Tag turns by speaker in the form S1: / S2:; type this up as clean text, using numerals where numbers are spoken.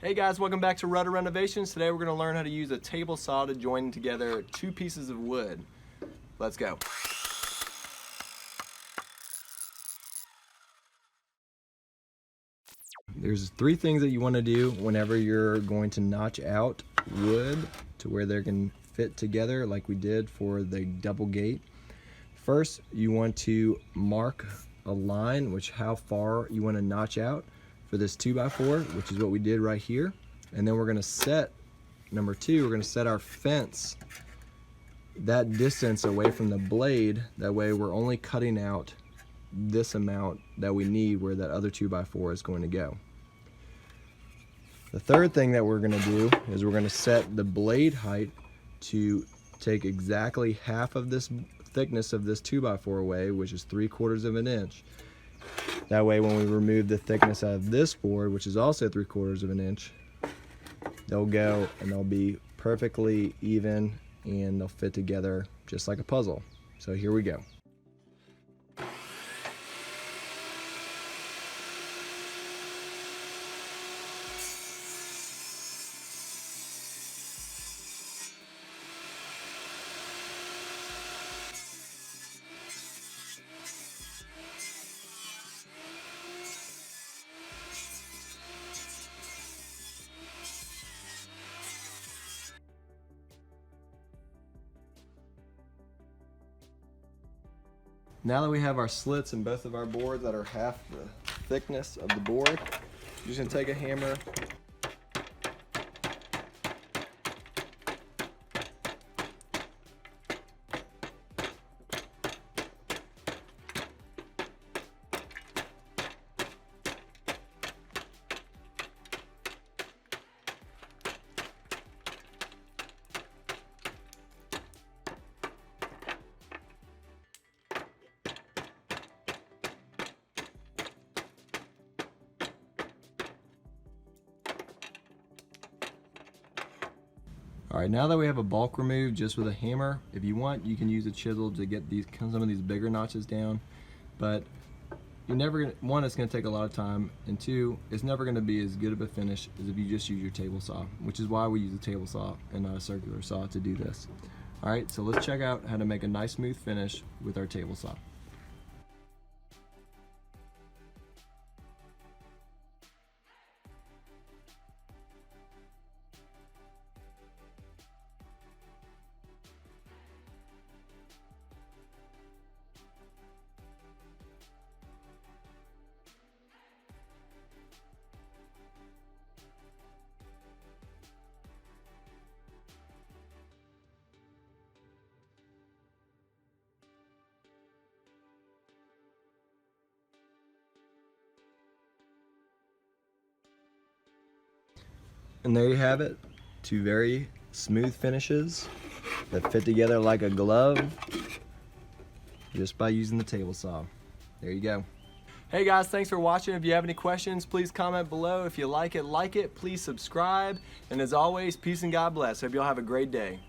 S1: Hey guys, welcome back to Rudder Renovations. Today we're going to learn how to use a table saw to join together two pieces of wood. Let's go. There's three things that you want to do whenever you're going to notch out wood to where they can fit together like we did for the double gate. First, you want to mark a line, which how far you want to notch out for this 2x4, which is what we did right here. And then we're going to set, number two, we're going to set our fence that distance away from the blade. That way we're only cutting out this amount that we need where that other 2x4 is going to go. The third thing that we're going to do is we're going to set the blade height to take exactly half of this thickness of this 2x4 away, which is 3/4 of an inch. That way when we remove the thickness out of this board, which is also 3/4 of an inch, they'll go and they'll be perfectly even and they'll fit together just like a puzzle. So here we go. Now that we have our slits in both of our boards that are half the thickness of the board, you're just going to take a hammer . Alright, now that we have a bulk removed just with a hammer, if you want, you can use a chisel to get some of these bigger notches down. But you're never gonna, one, it's going to take a lot of time, and two, it's never going to be as good of a finish as if you just use your table saw, which is why we use a table saw and not a circular saw to do this. Alright, so let's check out how to make a nice smooth finish with our table saw. And there you have it, two very smooth finishes that fit together like a glove just by using the table saw. There you go. Hey guys, thanks for watching. If you have any questions, please comment below. If you like it, please subscribe. And as always, peace and God bless. Hope y'all have a great day.